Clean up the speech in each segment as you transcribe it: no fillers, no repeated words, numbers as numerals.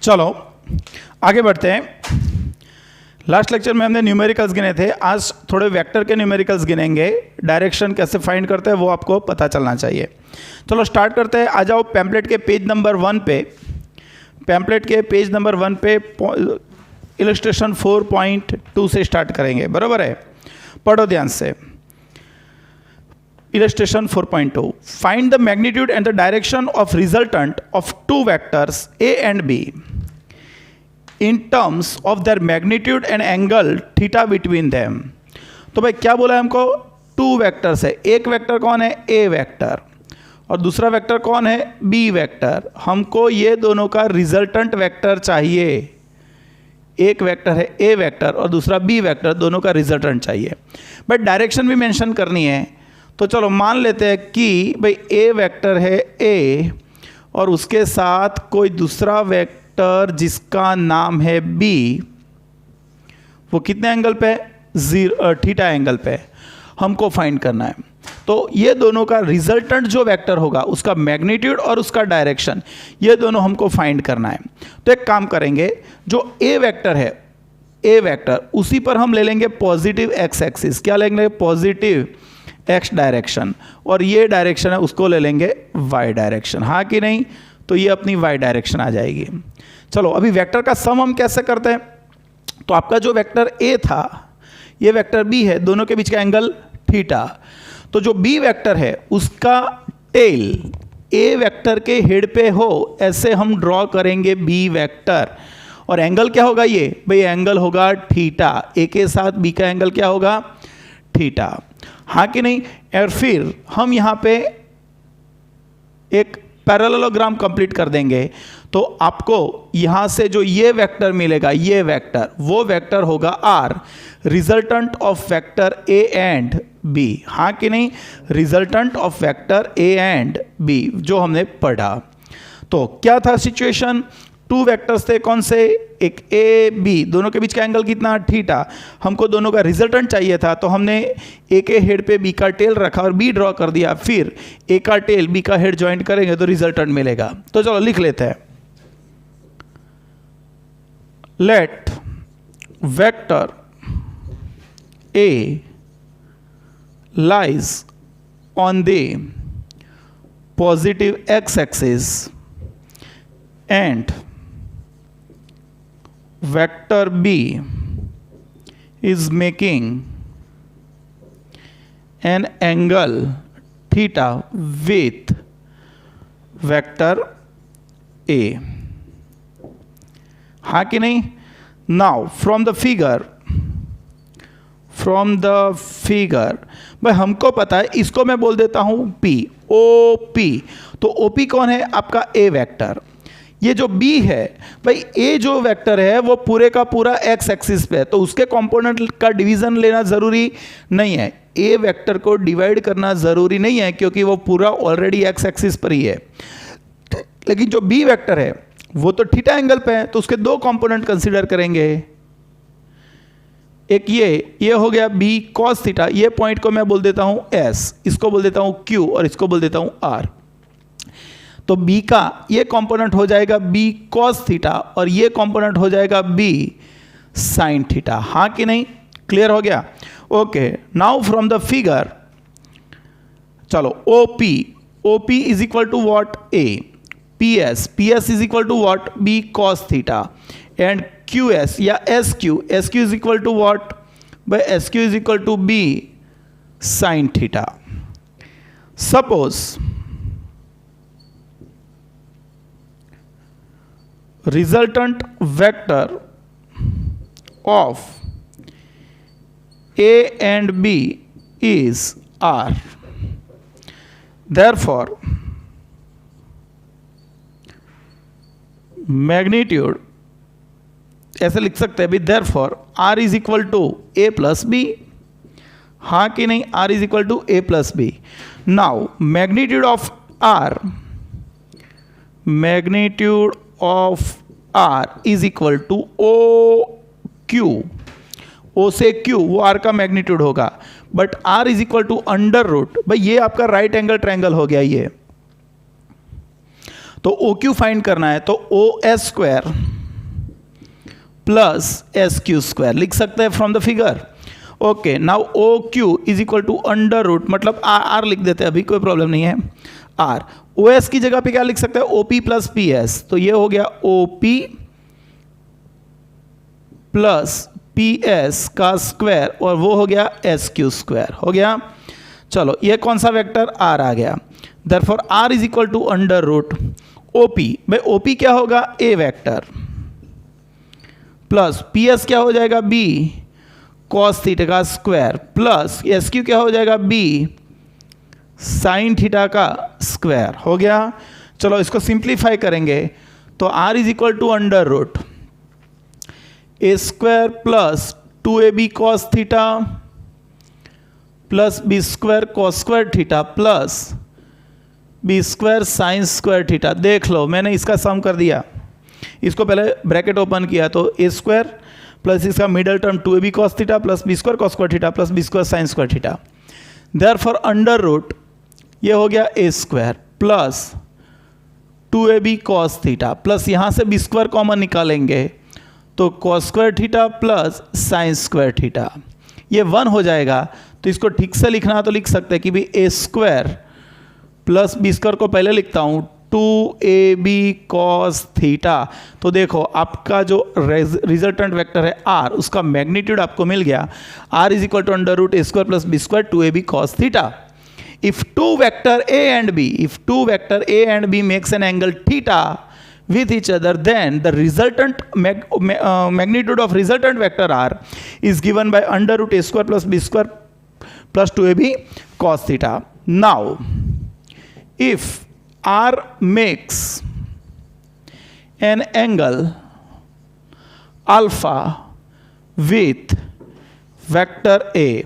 चलो आगे बढ़ते हैं। लास्ट लेक्चर में हमने न्यूमेरिकल्स गिने थे, आज थोड़े वेक्टर के न्यूमेरिकल्स गिनेंगे। डायरेक्शन कैसे फाइंड करते हैं वो आपको पता चलना चाहिए। चलो स्टार्ट करते हैं। आ जाओ पैम्पलेट के पेज नंबर 1 पे। पैम्पलेट के पेज नंबर 1 पे इलस्ट्रेशन 4.2 से स्टार्ट करेंगे, बराबर है? पढ़ो ध्यान से। Illustration 4.2. Find the magnitude and the direction of resultant of two vectors A and B in terms of their magnitude and angle theta between them. तो भाई क्या बोला है हमको? टू वेक्टर्स है। एक वेक्टर कौन है? A वेक्टर, और दूसरा वेक्टर कौन है? B vector. हमको ये दोनों का रिजल्टेंट वेक्टर चाहिए। एक वेक्टर है A वेक्टर और दूसरा B वेक्टर, दोनों का रिजल्टेंट चाहिए। बट डायरेक्शन भी मेंशन करनी है। तो चलो मान लेते हैं कि भाई A वेक्टर है A और उसके साथ कोई दूसरा वेक्टर जिसका नाम है B, वो कितने एंगल पे है? थीटा एंगल पे हमको फाइंड करना है। तो ये दोनों का रिजल्टेंट जो वेक्टर होगा उसका मैग्नीट्यूड और उसका डायरेक्शन, ये दोनों हमको फाइंड करना है। तो एक काम करेंगे, जो A वेक्टर है A वेक्टर, उसी पर हम ले लेंगे पॉजिटिव एक्स एक्सिस। क्या लेंगे? पॉजिटिव एक्स डायरेक्शन, और ये डायरेक्शन है उसको ले लेंगे वाई डायरेक्शन। हाँ कि नहीं? तो ये अपनी वाई डायरेक्शन आ जाएगी। चलो अभी वेक्टर का सम हम कैसे करते हैं? तो आपका जो वेक्टर ए था, ये वेक्टर बी है, दोनों के बीच का एंगल थीटा। तो जो बी वेक्टर है उसका टेल ए वेक्टर के हेड पे हो, ऐसे हम ड्रॉ करेंगे बी वेक्टर, और एंगल क्या होगा? ये भाई एंगल होगा थीटा। ए के साथ बी का एंगल क्या होगा? थीटा। हाँ कि नहीं? और फिर हम यहाँ पे एक पैरेललोग्राम कंप्लीट कर देंगे। तो आपको यहाँ से जो ये वेक्टर मिलेगा, ये वेक्टर, वो वेक्टर होगा R, resultant of vector A and B. हाँ कि नहीं? Resultant of vector A and B जो हमने पढ़ा। तो क्या था सिचुएशन? टू वेक्टर्स थे, कौन से? एक ए बी, दोनों के बीच का एंगल कितना? थीटा। हमको दोनों का रिजल्टेंट चाहिए था, तो हमने ए के हेड पे बी का टेल रखा और बी ड्रॉ कर दिया। फिर ए का टेल बी का हेड ज्वाइंट करेंगे तो रिजल्टेंट मिलेगा। तो चलो लिख लेते हैं। Let vector A lies on the positive x axis and vector B is making an angle theta with vector A. हाँ कि नहीं? Now from the figure भाई हमको पता है, इसको मैं बोल देता हूं P, OP। तो OP कौन है? आपका A वेक्टर। ये जो B है भाई, A जो वेक्टर है वो पूरे का पूरा x एक्सिस पे है, तो उसके कंपोनेंट का डिवीजन लेना जरूरी नहीं है। A वेक्टर को डिवाइड करना जरूरी नहीं है क्योंकि वो पूरा ऑलरेडी x एक्सिस पर ही है। लेकिन जो B वेक्टर है वो तो थीटा एंगल पे है, तो उसके दो कंपोनेंट कंसीडर करेंगे। एक ये हो गया B cos थीटा, ये पॉइंट को मैं बोल देता हूं S, इसको बोल देता हूं Q और इसको बोल देता हूं R। तो B का ये कंपोनेंट हो जाएगा B cos थीटा और ये कंपोनेंट हो जाएगा B sin थीटा। हाँ कि नहीं? क्लियर हो गया? Okay, now from the figure, चलो OP is equal to what? A। PS is equal to what? B cos theta. And QS या SQ is equal to what? भाई SQ is equal to B sin theta. Suppose resultant vector of A and B is R. Therefore, magnitude ऐसे लिख सकते हैं भी, therefore R is equal to A plus B। हाँ कि नहीं? R is equal to A plus B. Now magnitude of R is equal to OQ। O से Q वो R का मैग्नीट्यूड होगा, but R is equal to under root, भाई ये आपका राइट एंगल ट्रायंगल हो गया ये। तो ओ क्यू फाइंड करना है, तो O S square plus S Q square लिख सकते हैं from the figure. Okay, now O Q is equal to under root, मतलब आर लिख देते हैं, अभी कोई प्रॉब्लम नहीं है। आर ओ एस की जगह पे क्या लिख सकते हैं, O P plus P S, तो ये हो गया O P plus P S का स्क्वायर और वो हो गया एस क्यू स्क्वायर हो गया। चलो ये कौन सा वेक्टर, आर आ गया। Therefore R is equal to under root O P, भाई ओ पी क्या होगा, A vector plus P S क्या हो जाएगा, बी कॉस थीटा का स्क्वायर प्लस एस क्यू क्या हो जाएगा, बी साइन थीटा का स्क्वायर हो गया। चलो इसको सिंप्लीफाई करेंगे तो R is equal to under root A square plus 2ab cos theta plus B square cos square theta plus B square sine square theta. देख लो मैंने इसका सम कर दिया, इसको पहले ब्रैकेट ओपन किया तो ए स्क्वायर प्लस इसका middle term 2ab cos theta plus B square cos square theta plus B square sine square theta. Therefore under root ये हो गया A square plus 2ab cos theta plus यहाँ से B square common निकालेंगे तो cos square theta plus sine square theta, ये 1 हो जाएगा। तो इसको ठीक से लिखना तो लिख सकते हैं कि भी ए स्क्वायर प्लस बी स्क्वायर को पहले लिखता हूँ 2ab कॉस थीटा। तो देखो आपका जो रिजल्टेंट वेक्टर है आर, उसका मैग्नीट्यूड आपको मिल गया, R is equal to under root A square plus B square 2ab cos theta. If two vector A and B makes an angle theta with each other, then the resultant magnitude of resultant vector R is given by under root A square plus B square plus 2ab cos theta. Now, if R makes an angle alpha with vector A,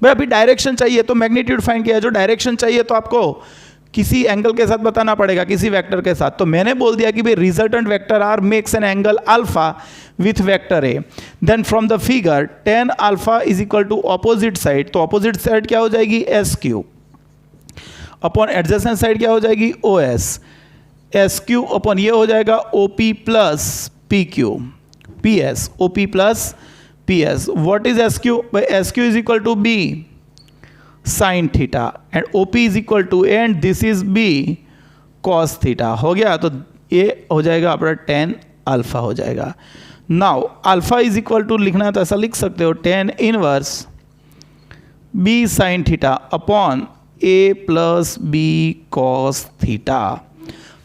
भाई अभी direction चाहिए तो magnitude find किया, जो direction चाहिए तो आपको किसी एंगल के साथ बताना पड़ेगा, किसी वेक्टर के साथ। तो मैंने बोल दिया कि भाई resultant vector R makes an angle alpha with vector A, then from the figure tan alpha is equal to opposite side, तो ऑपोजिट साइड क्या हो जाएगी S Q upon adjacent side क्या हो जाएगी O S, S Q upon ये हो जाएगा O P plus P Q P S, O P plus PS. What is SQ? By SQ is equal to B sin theta and OP is equal to A and this is B cos theta हो गया। तो ये हो जाएगा अपना tan alpha हो जाएगा। Now alpha is equal to लिखना है तो ऐसा लिख सकते हो tan inverse B sin theta upon A plus B cos theta.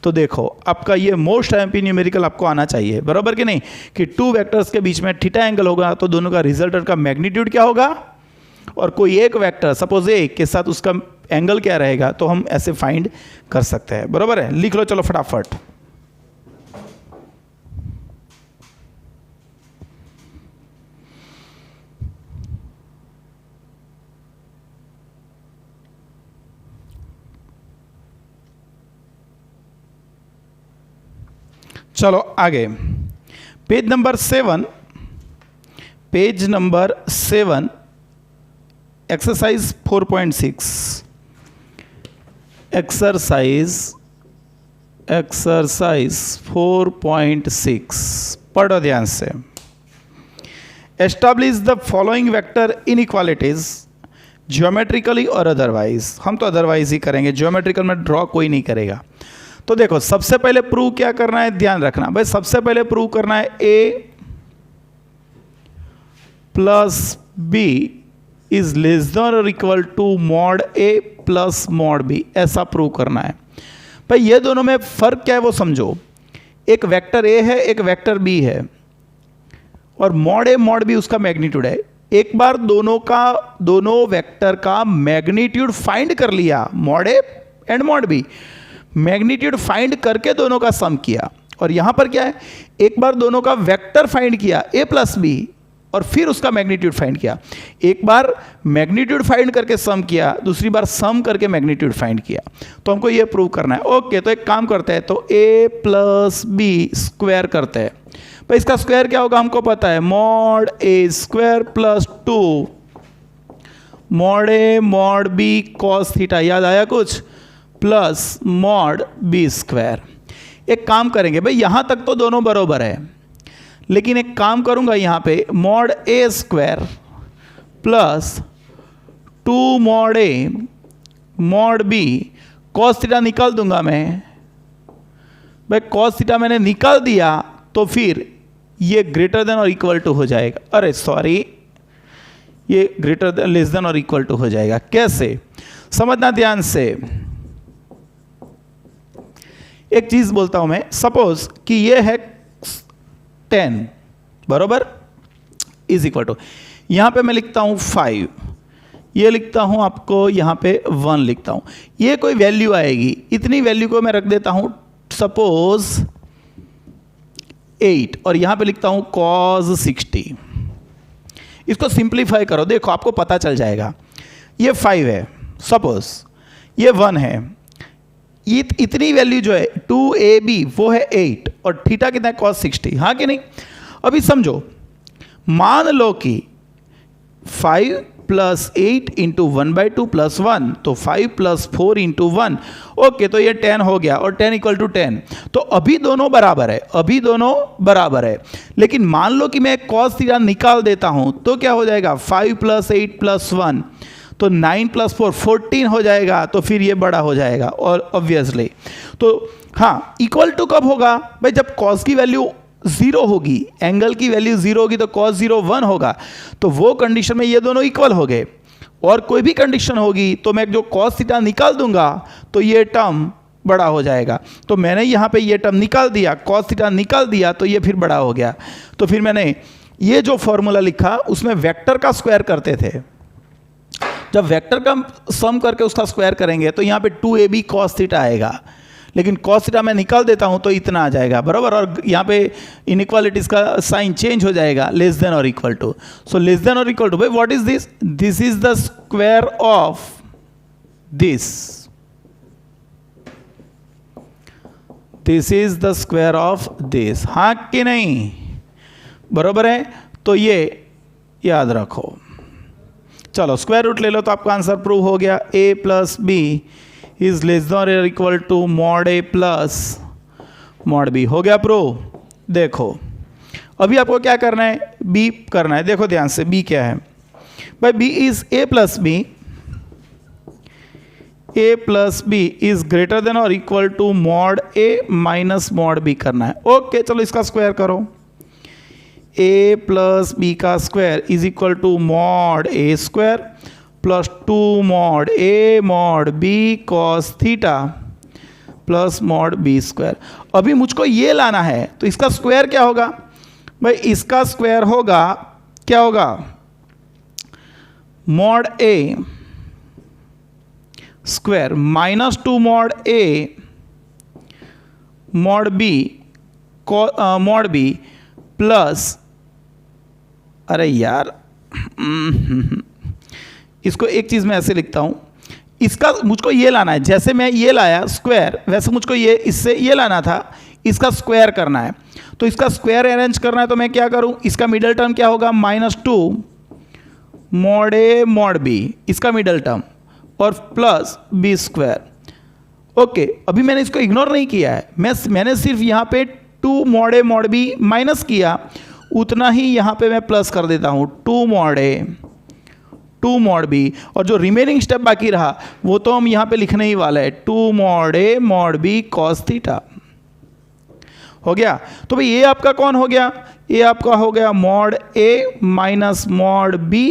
तो देखो आपका ये मोस्ट एमपी न्यूमेरिकल आपको आना चाहिए, बराबर कि नहीं, कि टू वेक्टर्स के बीच में थीटा एंगल होगा तो दोनों का रिजल्टेंट का मैग्नीट्यूड क्या होगा, और कोई एक वेक्टर सपोज ए के साथ उसका एंगल क्या रहेगा, तो हम ऐसे फाइंड कर सकते हैं, बराबर है। लिख लो चलो फटाफट। चलो आगे पेज नंबर 7, एक्सरसाइज 4.6, एक्सरसाइज 4.6 पढ़ो ध्यान से। Establish the following vector inequalities geometrically और अदरवाइज। हम तो अदरवाइज ही करेंगे, ज्योमेट्रिकल में ड्रॉ कोई नहीं करेगा। तो देखो सबसे पहले प्रूव क्या करना है, ध्यान रखना भाई, सबसे पहले प्रूव करना है a plus b is less than और equal to mod a plus mod b, ऐसा प्रूव करना है। भाई ये दोनों में फर्क क्या है वो समझो, एक वेक्टर a है एक वेक्टर b है और मॉड a मॉड b उसका मैग्नीट्यूड है। एक बार दोनों वेक्टर का मैग्नीट्यूड फाइंड कर लिया, mod a and mod b, magnitude find करके दोनों का सम किया। और यहां पर क्या है, एक बार दोनों का वेक्टर फाइंड किया a प्लस बी और फिर उसका मैग्नीट्यूड फाइंड किया। एक बार मैग्नीट्यूड फाइंड करके सम किया, दूसरी बार सम करके मैग्नीट्यूड फाइंड किया। तो हमको ये प्रूव करना है। ओके, तो एक काम करते हैं, तो a प्लस बी स्क्वायर करते हैं। भाई इसका स्क्वायर क्या होगा हमको पता है, mod a square plus 2 mod a mod b cos theta, याद आया कुछ, प्लस मॉड बी स्क्वायर। एक काम करेंगे भाई, यहां तक तो दोनों बराबर है, लेकिन एक काम करूंगा यहां पे mod A square plus 2 mod A mod B cos theta निकाल दूंगा मैं। भाई कॉस थीटा मैंने निकाल दिया तो फिर ये ग्रेटर देन और इक्वल टू हो जाएगा, अरे सॉरी, ये ग्रेटर देन लेस देन और इक्वल टू हो जाएगा। कैसे समझना ध्यान से, एक चीज बोलता हूं मैं, सपोज कि ये है 10 बरोबर इज इक्वल टू, यहां पे मैं लिखता हूं 5, ये लिखता हूं आपको यहां पे 1 लिखता हूं, ये कोई वैल्यू आएगी, इतनी वैल्यू को मैं रख देता हूं सपोज 8 और यहां पे लिखता हूं cos 60। इसको सिंप्लीफाई करो, देखो आपको पता चल जाएगा। ये 5 है सपोज, ये 1 है, इतनी वैल्यू जो है 2ab वो है 8 और थीटा कितना है cos 60, हाँ कि नहीं। अभी समझो, मान लो कि 5 प्लस 8 इंटू 1/2 प्लस 1, तो 5 प्लस 4 इंटू 1, ओके, तो ये 10 हो गया और 10 इक्वल टू 10। तो अभी दोनों बराबर है, अभी दोनों बराबर है, लेकिन मान लो कि मैं cos थीटा निकाल देता हूं तो क्या हो जाएगा, 5 प्लस 8 प्लस 1, तो 9 प्लस 4 14 हो जाएगा, तो फिर ये बड़ा हो जाएगा और ऑब्वियसली। तो हाँ, इक्वल टू कब होगा भाई, जब cos की वैल्यू 0 होगी, एंगल की वैल्यू 0 होगी तो cos 0 1 होगा, तो वो कंडीशन में ये दोनों इक्वल हो गए। और कोई भी कंडीशन होगी तो मैं जो cos थीटा निकाल दूंगा तो ये टर्म बड़ा हो जाएगा। तो मैंने यहाँ पे ये टर्म निकाल दिया, cos थीटा निकाल दिया, तो ये फिर बड़ा हो गया। तो फिर मैंने ये जो फॉर्मूला लिखा उसमें वेक्टर का स्क्वायर करते थे, जब वेक्टर का सम करके उसका स्क्वायर करेंगे तो यहाँ पे 2ab cos थीटा आएगा, लेकिन cos थीटा मैं निकाल देता हूं तो इतना आ जाएगा बराबर, और यहाँ पे इनइक्वालिटीज का साइन चेंज हो जाएगा, लेस देन और equal to. So less than और इक्वल टू, भाई what is this, this is the square of this, this is the square of this, हाँ कि नहीं, बराबर है। तो ये याद रखो, चलो स्क्वायर रूट ले लो तो आपका आंसर प्रूव हो गया, a plus B is less than और equal to mod A plus mod B, हो गया प्रूव। देखो अभी आपको क्या करना है, b करना है, देखो ध्यान से b क्या है भाई, b is a plus B, a plus B is greater than और equal to mod a minus mod b करना है। ओके चलो इसका स्क्वायर करो, a प्लस बी का square is equal to mod a square plus 2 mod a mod b cos theta plus mod b square. अभी मुझको ये लाना है तो इसका स्क्वायर क्या होगा भाई, इसका स्क्वायर होगा, क्या होगा, mod a square minus 2 mod a mod b mod b plus, अरे यार इसको एक चीज मैं ऐसे लिखता हूं, इसका मुझको ये लाना है, जैसे मैं ये लाया स्क्वायर वैसे मुझको ये इससे ये लाना था, इसका स्क्वायर करना है। तो इसका स्क्वायर अरेंज करना है तो मैं क्या करूं, इसका मिडल टर्म क्या होगा, -2 मॉड ए मॉड बी, इसका मिडल टर्म, और प्लस बी स्क्वायर। ओके अभी मैंने इसको इग्नोर नहीं किया है, मैंने सिर्फ यहां पे 2 mod A mod B minus किया, उतना ही यहां पे मैं प्लस कर देता हूं, 2 मॉड ए 2 मॉड बी, और जो रिमेनिंग स्टेप बाकी रहा वो तो हम यहां पे लिखने ही वाला है, 2 mod A mod B cos theta. हो गया, तो भाई ये आपका कौन हो गया, ये आपका हो गया mod A minus mod B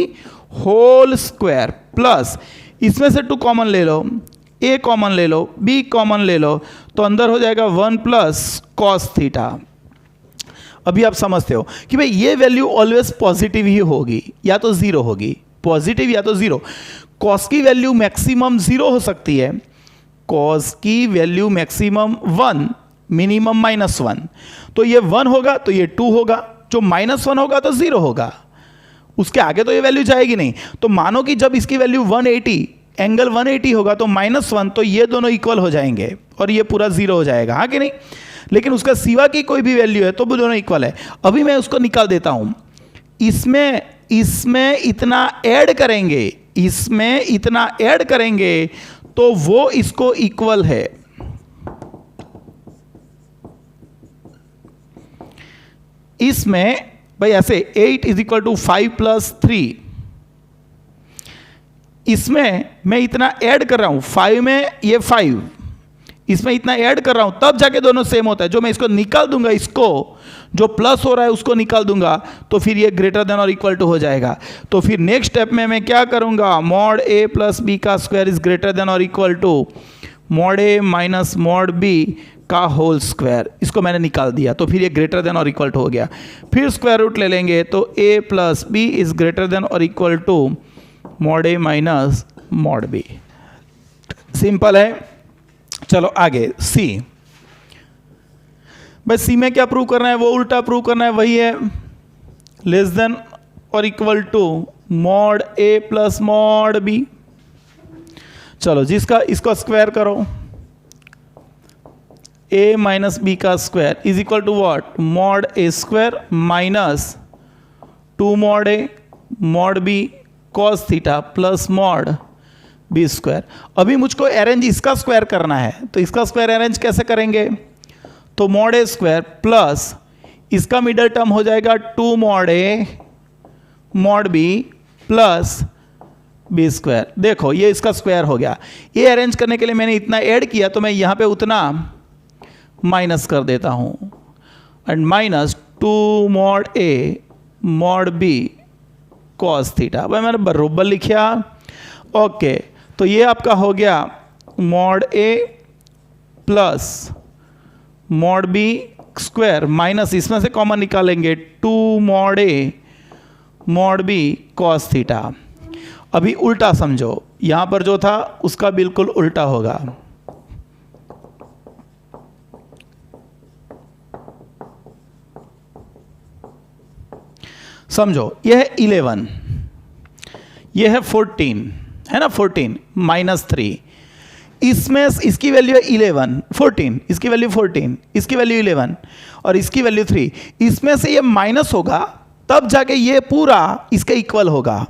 whole square, plus इसमें से 2 कॉमन ले लो, a कॉमन ले लो, b कॉमन ले लो, तो अंदर हो जाएगा 1 प्लस cos थीटा। अभी आप समझते हो कि भाई ये वैल्यू ऑलवेज पॉजिटिव ही होगी, या तो 0 होगी, पॉजिटिव या तो 0। cos की वैल्यू मैक्सिमम 0 हो सकती है, cos की वैल्यू मैक्सिमम 1, मिनिमम -1, तो ये 1 होगा तो ये 2 होगा, जो -1 होगा तो 0 होगा, उसके आगे तो ये वैल्यू जाएगी नहीं। तो मानो कि जब इसकी वैल्यू 180, एंगल 180 होगा तो -1, तो ये दोनों इक्वल हो जाएंगे और ये पूरा 0 हो जाएगा, हाँ कि नहीं। लेकिन उसका सिवा की कोई भी वैल्यू है तो वो दोनों इक्वल है। अभी मैं उसको निकाल देता हूं, इसमें इतना ऐड करेंगे, इसमें इतना ऐड करेंगे तो वो इसको इक्वल है। इसमें भाई ऐसे 8 इज इक्वल टू 5 प्लस 3, इसमें मैं इतना ऐड कर रहा हूं, 5 में ये 5, इसमें इतना ऐड कर रहा हूं, तब जाके दोनों सेम होता है। जो मैं इसको निकाल दूंगा, इसको जो प्लस हो रहा है उसको निकाल दूंगा, तो फिर ये ग्रेटर देन और इक्वल टू हो जाएगा। तो फिर नेक्स्ट स्टेप में मैं क्या करूंगा, मॉड ए प्लस बी का स्क्वायर इज ग्रेटर देन और equal to mod A minus mod B का होल स्क्वायर, इसको मैंने निकाल दिया, तो फिर ये ग्रेटर देन और इक्वल टू हो गया। फिर स्क्वायर रूट ले लेंगे, तो A plus B is greater than और equal to mod A minus mod B. Simple है। चलो आगे सी। भाई सी में क्या प्रूव करना है, वो उल्टा प्रूव करना है, वही है लेस देन और equal to mod A plus mod B. चलो जिसका इसको स्क्वायर करो, ए माइनस बी का square is equal to what, mod A square minus 2 mod A mod B cos theta plus mod B square. अभी मुझको arrange इसका square करना है, तो इसका स्क्वायर अरेंज कैसे करेंगे, तो मॉड ए स्क्वायर प्लस इसका मिडल टर्म हो जाएगा 2 mod A mod B plus B square. देखो ये इसका स्क्वायर हो गया। ये अरेंज करने के लिए मैंने इतना ऐड किया, तो मैं यहाँ पे उतना माइनस कर देता हूँ, and minus 2 mod A mod B cos theta. भाई मैंने बरोबर लिखा। ओके, तो ये आपका हो गया mod A plus mod B square minus इसमें से कॉमन निकालेंगे 2 mod A mod B cos theta. अभी उल्टा समझो, यहां पर जो था उसका बिल्कुल उल्टा होगा। समझो यह है 11, यह है 14, है ना, 14 माइनस 3, इसमें इसकी वैल्यू है 11, 14, इसकी वैल्यू 14, इसकी वैल्यू 11 और इसकी वैल्यू 3। इसमें से ये माइनस होगा, तब जाके ये पूरा इसके इक्वल होगा।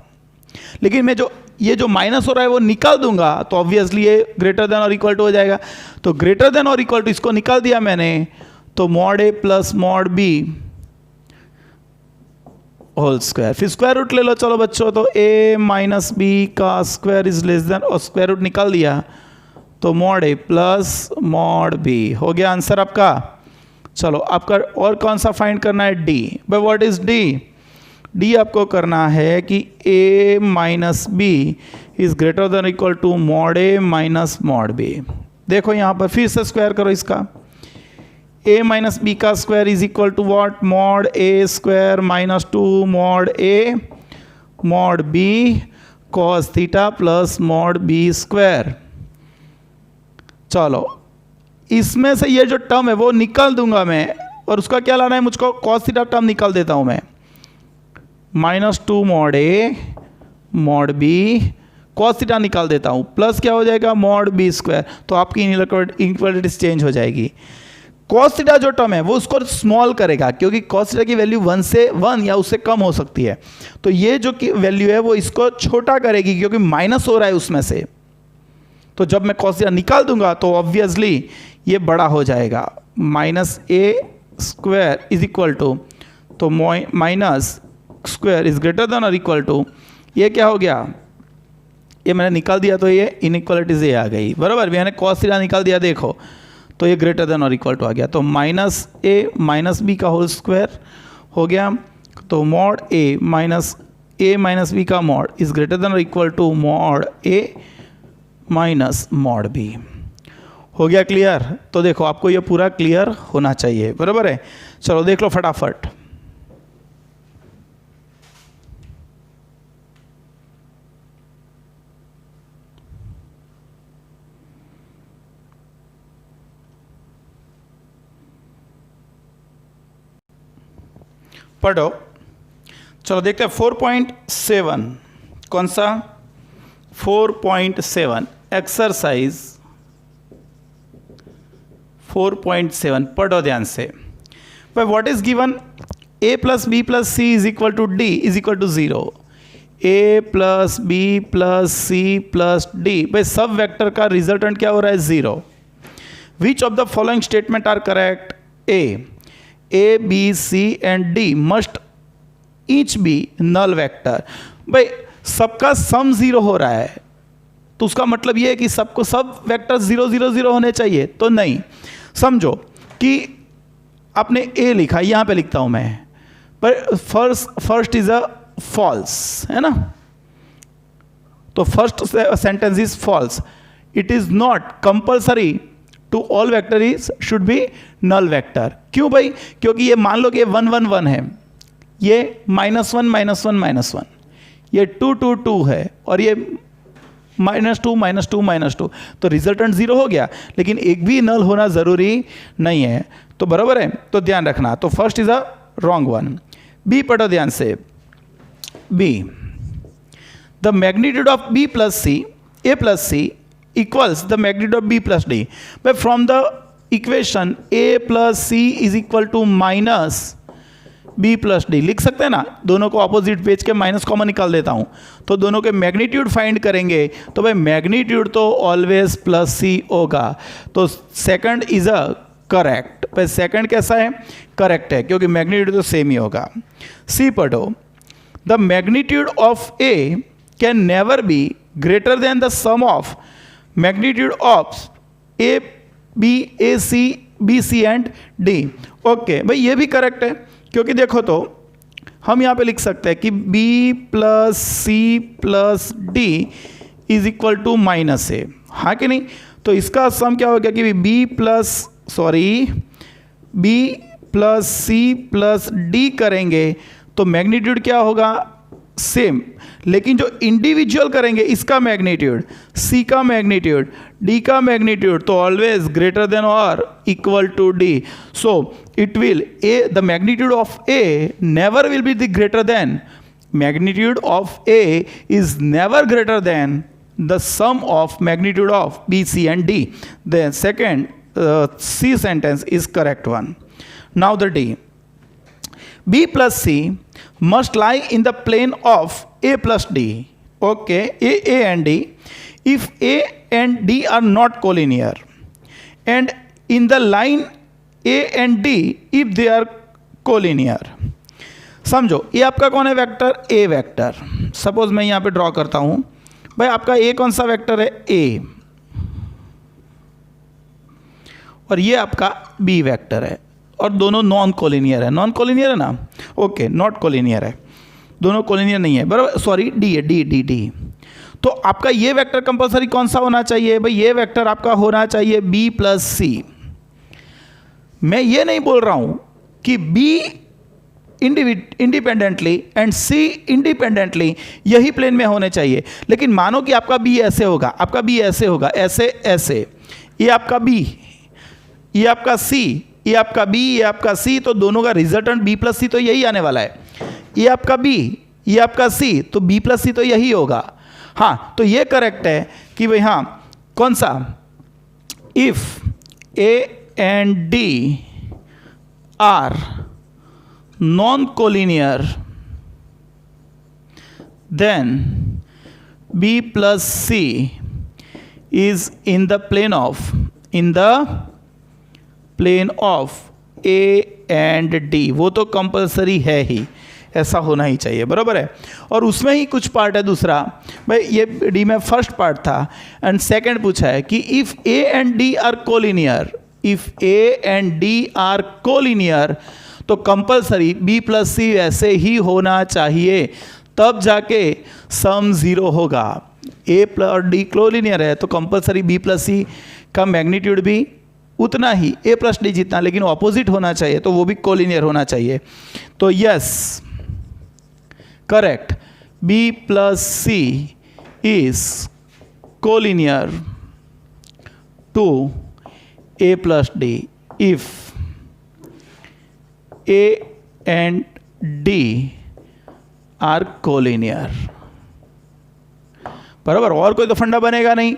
लेकिन मैं जो ये जो माइनस हो रहा है वो निकाल दूंगा, तो ऑब्वियसली ये ग्रेटर देन और इक्वल टू हो जाएगा। तो ग्रेटर देन और इक्वल टू इसको निकाल दिया मैंने, तो mod A plus mod B whole square. फिर स्क्वायर रूट ले लो। चलो बच्चों, तो a माइनस बी का स्क्वायर इज लेस देन, और स्क्वायर रूट निकाल दिया, तो mod A plus mod B हो गया आंसर आपका। चलो आपका और कौन सा फाइंड करना है, D. By what is D, D आपको करना है कि a minus B is greater than equal to mod A minus mod B. देखो यहाँ पर फिर से स्क्वायर करो इसका, a माइनस बी का square is equal to what, mod A square minus 2 mod A mod B cos theta plus mod B square. चलो इसमें से ये जो टर्म है वो निकाल दूंगा मैं, और उसका क्या लाना है मुझको, कॉस थीटा टर्म निकाल देता हूं मैं, minus 2 mod A mod B cos theta निकाल देता हूं, प्लस क्या हो जाएगा मॉड बी स्क्वायर। तो आपकी इनइक्वालिटीज चेंज हो जाएगी। कॉस थीटा जो टर्म है वो उसको स्मॉल करेगा, क्योंकि कॉस थीटा की वैल्यू 1 से 1 या उससे कम हो सकती है, तो ये जो वैल्यू है वो इसको छोटा करेगी, क्योंकि माइनस हो रहा है उसमें से। तो जब मैं कॉस थीटा निकाल दूंगा तो ऑब्वियसली ये बड़ा हो जाएगा, minus A square is equal to, तो minus square is greater than और इक्वल टू, ये क्या हो गया, ये मैंने निकाल दिया, तो ये इनइक्वालिटीज ये आ गई बराबर। मैंने कॉस थीटा निकाल दिया, देखो तो ये ग्रेटर देन और इक्वल टू आ गया, तो माइनस ए माइनस बी का होल स्क्वायर हो गया, तो मॉड ए माइनस बी का मॉड इज ग्रेटर देन और equal to mod A minus mod B. हो गया क्लियर। तो देखो आपको ये पूरा क्लियर होना चाहिए, बराबर है। चलो देख लो फटाफट। पढ़ो। चलो देखते हैं 4.7, कौन सा 4.7, एक्सरसाइज 4.7, पढ़ो ध्यान से। भाई what is given, a plus B plus C is equal to D is equal to 0, a plus B plus C plus D. भाई सब वेक्टर का रिजल्टेंट क्या हो रहा है, 0। Which of the following statement are correct, A, B, C and D must each be null vector. भाई सबका sum zero हो रहा है तो उसका मतलब ये है कि सबको सब वेक्टर 0 0 0 होने चाहिए, तो नहीं। समझो कि आपने A लिखा, यहाँ पे लिखता हूँ मैं, पर फर्स्ट इज अ फॉल्स, है ना, तो first sentence is false. It is not compulsory to all vector is should be null vector. क्यों भाई? क्योंकि ये मान लो कि 1 1 1 है, ये -1 -1 -1, ये 2 2 2 है और ये -2 -2 -2, तो रिजल्टेंट 0 हो गया, लेकिन एक भी नल होना जरूरी नहीं है। तो बराबर है, तो ध्यान रखना। तो first is a wrong one. B पढ़ो ध्यान से। B, the magnitude of B plus C, A plus C equals the magnitude of B plus D. But from the equation A plus C is equal to minus B plus D लिख सकते हैं ना, दोनों को opposite page के minus common निकाल देता हूं, तो दोनों के मैग्नीट्यूड फाइंड करेंगे, तो भाई मैग्नीट्यूड तो ऑलवेज प्लस C होगा, तो सेकंड इज अ करेक्ट। भाई सेकंड कैसा है? करेक्ट है, क्योंकि मैग्नीट्यूड तो सेम ही होगा। C पढ़ो। The magnitude of A can never be greater than the sum of magnitude of A, B, A, C, B, C and D। Okay भाई ये भी करेक्ट है, क्योंकि देखो तो हम यहाँ पे लिख सकते हैं कि B plus C plus D is equal to -A, हाँ कि नहीं? तो इसका सम क्या हो गया कि B plus C plus D करेंगे तो मैग्नीट्यूड क्या होगा? सेम, लेकिन जो इंडिविजुअल करेंगे इसका मैग्नीट्यूड, C का मैग्नीट्यूड, D का मैग्नीट्यूड तो ऑलवेज ग्रेटर देन और equal to D। So it will the magnitude of A never will be the greater than, magnitude of A is never greater than the sum of magnitude of B, C and D। The second C sentence is correct one. Now the D. B plus C must lie in the plane of A plus D. Okay, A and D. If A and D are not collinear, and in the line A and D if they are collinear. समझो ये आपका कौन है vector? A vector. Suppose मैं यहाँ पे draw करता हूँ, भाई आपका A कौन सा वेक्टर है? A, और ये आपका B वेक्टर है, और दोनों नॉन कोलिनियर है। नॉन कोलिनियर है ना? ओके, नॉट कोलिनियर है, दोनों कोलिनियर नहीं है, बराबर, सॉरी डी है, डी। तो आपका ये वेक्टर कंपलसरी कौन सा होना चाहिए? भाई ये वेक्टर आपका होना चाहिए B प्लस C। मैं ये नहीं बोल रहा हूं कि B independently and C independently यही प्लेन में होने चाहिए, लेकिन मानो कि आपका B ऐसे होगा, आपका B ऐसे होगा, ऐसे, ये आपका B, ये आपका C, ये आपका B, ये आपका C, तो दोनों का रिजल्टेंट B प्लस C तो यही आने वाला है। ये आपका B, ये आपका C, तो B प्लस C तो यही होगा। हाँ, तो ये करेक्ट है कि भाई हाँ, कौन सा? If A and D are non collinear then B plus C is in the plane of A and D। वो तो कंपलसरी है ही, ऐसा होना ही चाहिए, बराबर है। और उसमें ही कुछ पार्ट है दूसरा, भाई ये D में फर्स्ट पार्ट था, एंड सेकंड पूछा है कि if A and D are collinear, if A and D are collinear तो कंपलसरी B प्लस C ऐसे ही होना चाहिए, तब जाके सम 0 होगा। A प्लस D कोलिनियर है तो कंपलसरी B प्लस C का मैग्नीट्यूड भी उतना ही A प्लस D जितना, लेकिन ऑपोजिट होना चाहिए, तो वो भी कोलिनियर होना चाहिए। तो yes, correct, B plus C is collinear to A plus D if A and D are collinear, बराबर। और कोई तो फंडा बनेगा नहीं।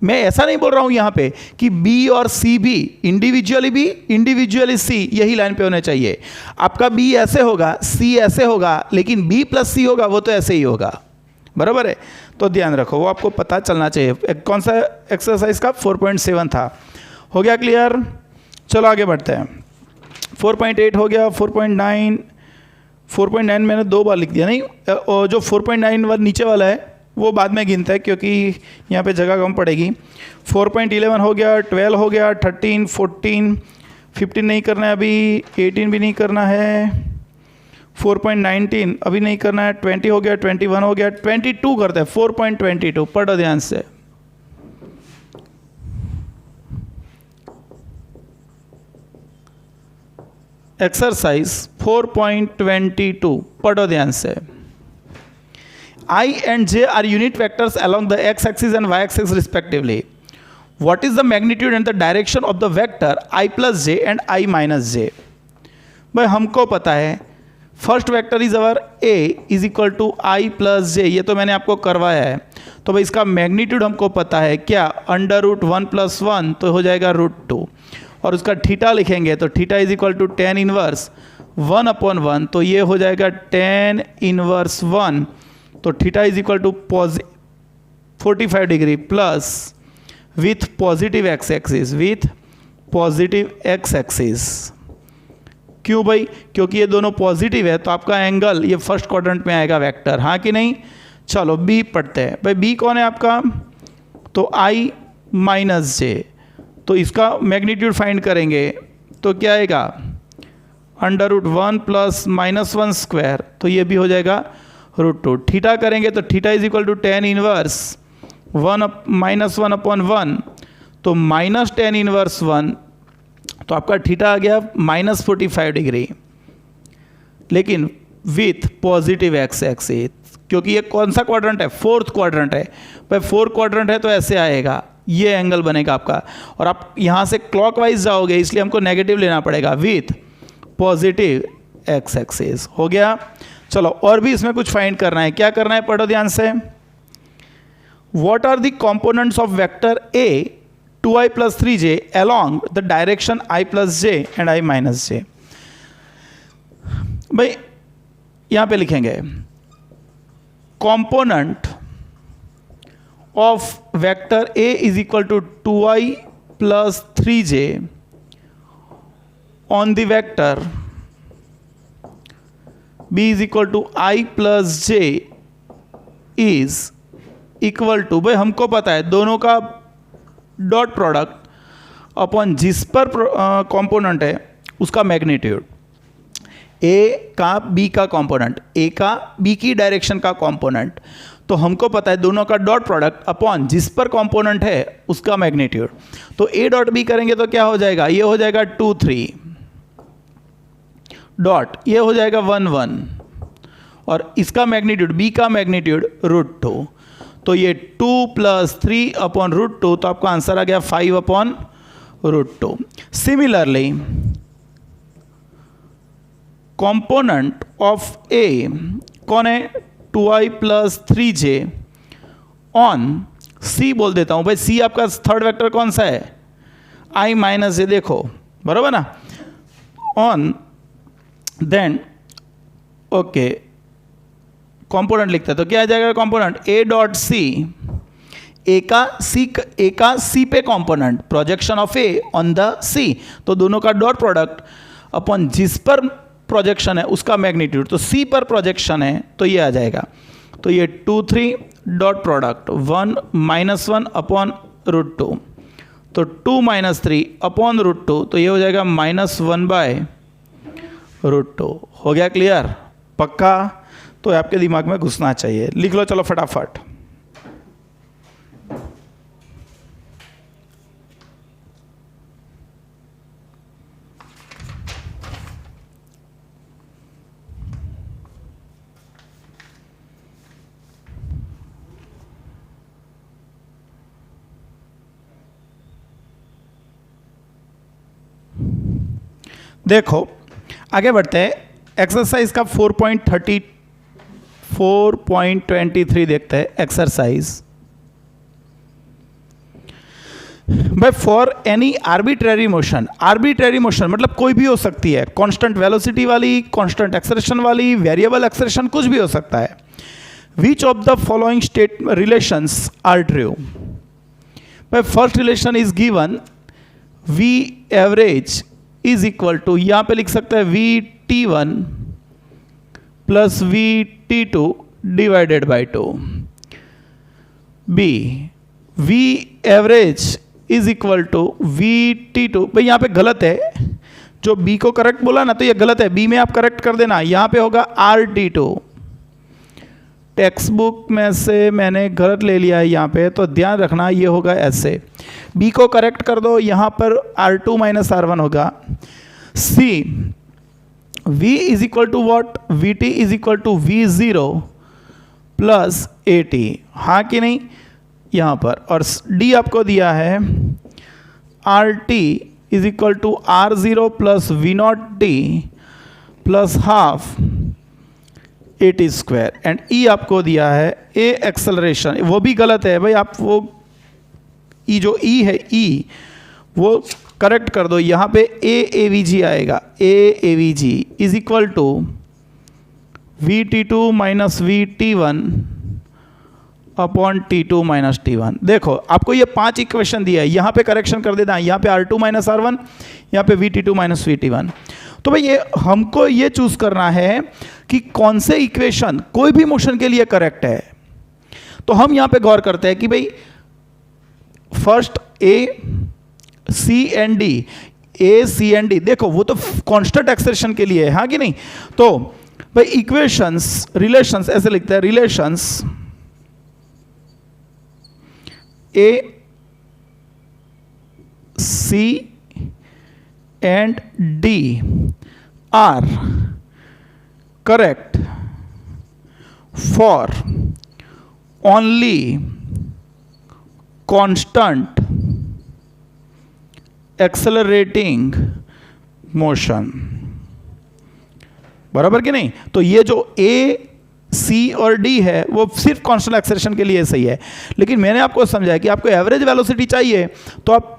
मैं ऐसा नहीं बोल रहा हूं यहां पे कि B और C भी इंडिविजुअली C यही लाइन पे होने चाहिए। आपका B ऐसे होगा, C ऐसे होगा, लेकिन B प्लस C होगा वो तो ऐसे ही होगा, बराबर है। तो ध्यान रखो, वो आपको पता चलना चाहिए। कौन सा एक्सरसाइज का? 4.7 था। हो गया क्लियर? चलो आगे बढ़ते हैं। 4.8 हो गया, 4.9, 4.9 मैंने 2 बार लिख दिया, नहीं, और जो 4.9 वाला नीचे वाला है वो बाद में गिनता है क्योंकि यहाँ पे जगह कम पड़ेगी। 4.11 हो गया, 12 हो गया, 13, 14, 15 नहीं करना है अभी, 18 भी नहीं करना है, 4.19 अभी नहीं करना है, 20 हो गया, 21 हो गया, 22 करते हैं, 4.22 पढ़ो ध्यान से। एक्सरसाइज 4.22 पढ़ो ध्यान से। I and j are unit vectors along the x-axis and y-axis respectively. What is the magnitude and the direction of the vector I plus j and I minus j? भाई हमको पता है first vector is our a is equal to I plus J, ये तो मैंने आपको करवाया है। तो भाई इसका मैग्नीट्यूड हमको पता है क्या, अंडर रूट 1 + 1 तो हो जाएगा √2, और उसका थीटा लिखेंगे तो theta is equal to tan inverse 1/1, तो ये हो जाएगा tan इनवर्स 1, तो theta is equal to 45 degree plus with positive x axis, with positive x axis. क्यों भाई, क्योंकि ये दोनों पॉजिटिव है तो आपका एंगल ये फर्स्ट क्वाड्रेंट में आएगा वेक्टर, हाँ कि नहीं। चलो बी पढ़ते हैं। भाई बी कौन है आपका, तो आई माइनस जे, तो इसका मैग्नीट्यूड फाइंड करेंगे तो क्या आएगा, अंडर रूट 1 प्लस -1 स्क्वायर, तो ये भी हो जाएगा √2। थीटा करेंगे तो theta is equal to tan inverse 1/1, तो माइनस tan इनवर्स 1, तो आपका थीटा आ गया -45 डिग्री, लेकिन विथ पॉजिटिव एक्स एक्सिस, क्योंकि ये कौन सा क्वाड्रेंट है, फोर्थ क्वाड्रेंट है। भाई फोर्थ क्वाड्रेंट है तो ऐसे आएगा, ये एंगल बनेगा आपका, और आप यहाँ से क्लॉकवाइज जाओगे इसलिए हमको नेगेटिव लेना पड़ेगा, विथ पॉजिटिव एक्स एक्सिस। हो गया। चलो और भी इसमें कुछ फाइंड करना है, क्या करना है पढ़ो ध्यान से। What are the components of vector A 2i + 3j along the direction I plus j and I minus j? भाई यहां पे लिखेंगे component of vector a is equal to 2i + 3j on the vector b is equal to i plus j is equal to, भाई हमको पता है दोनों का डॉट प्रोडक्ट अपॉन जिस पर कंपोनेंट है उसका मैग्नीट्यूड, ए का बी का कंपोनेंट, ए का बी की डायरेक्शन का कंपोनेंट, तो हमको पता है दोनों का डॉट प्रोडक्ट अपॉन जिस पर कंपोनेंट है उसका मैग्नीट्यूड। तो ए डॉट बी करेंगे तो क्या हो जाएगा, ये हो जाएगा 2 3 डॉट, ये हो जाएगा 1 1, और इसका मैग्नीट्यूड बी का मैग्नीट्यूड √2, तो ये 2 + 3/√2, तो आपका आंसर आ गया 5/√2। सिमिलरली कंपोनेंट ऑफ ए कौन है, 2i + 3j ऑन सी बोल देता हूं भाई, सी आपका थर्ड वेक्टर कौन सा है, i माइनस जे, देखो बराबर ना, ऑन देन ओके कंपोनेंट लिखता है तो क्या आ जाएगा component, a dot C, A का सी पे component, projection of A on the C, तो दोनों का डॉट प्रोडक्ट अपॉन जिस पर प्रोजेक्शन है उसका मैग्नीट्यूड, तो सी पर प्रोजेक्शन है तो ये आ जाएगा, तो ये 2 3 डॉट प्रोडक्ट 1 -1/√2, तो 2 - 3/√2, तो ये हो जाएगा -1/√2। हो गया क्लियर, पक्का, तो आपके दिमाग में घुसना चाहिए, लिख लो चलो फटाफट। देखो आगे बढ़ते हैं, एक्सरसाइज का 4.23 देखते हैं। एक्सरसाइज भाई, for any arbitrary motion, arbitrary motion मतलब कोई भी हो सकती है, कांस्टेंट वेलोसिटी वाली, कांस्टेंट एक्सेलरेशन वाली, वेरिएबल एक्सेलरेशन, कुछ भी हो सकता है। Which of the following state relations are true? भाई first relation is given, V average is equal to, यहां पे लिख सकते हैं VT1 plus VT2 divided by 2। B, V average is equal to VT2, भाई यहां पे गलत है, जो बी को करेक्ट बोला ना तो ये गलत है, बी में आप करेक्ट कर देना, यहां पे होगा RT2। टेक्स्ट बुक में से मैंने गलत ले लिया है यहाँ पे, तो ध्यान रखना ये होगा ऐसे, बी को करेक्ट कर दो, यहाँ पर R2 माइनस R1 होगा। See, V is equal to what, VT is equal to V0 plus AT, हाँ कि नहीं यहाँ पर। और D आपको दिया है RT is equal to R0 plus V0T plus half AT square, and E आपको दिया है A एक्सेलरेशन, वो भी गलत है भाई, आप वो E जो E है E वो करेक्ट कर दो, यहाँ पे AAVG आएगा, AAVG is equal to VT2 minus VT1 upon T2 minus T1। देखो आपको ये 5 इक्वेशन दिया है, यहाँ पे करेक्शन कर देना, यहाँ पे R2 माइनस R1, यहाँ पे VT2 माइनस VT1। तो भाई ये हमको ये चूज करना है कि कौन से इक्वेशन कोई भी मोशन के लिए करेक्ट है। तो हम यहाँ पे गौर करते हैं कि भाई first A, C and D, A, C and D, देखो वो तो कांस्टेंट एक्सेलरेशन के लिए है, हाँ कि नहीं। तो भाई इक्वेशंस, रिलेशंस ऐसे लिखते हैं, relations A, C and D are correct for only constant accelerating motion, बराबर कि नहीं। तो ये जो A, C और D है वो सिर्फ कांस्टेंट एक्सेलरेशन के लिए सही है, लेकिन मैंने आपको समझाया कि आपको एवरेज वेलोसिटी चाहिए तो आप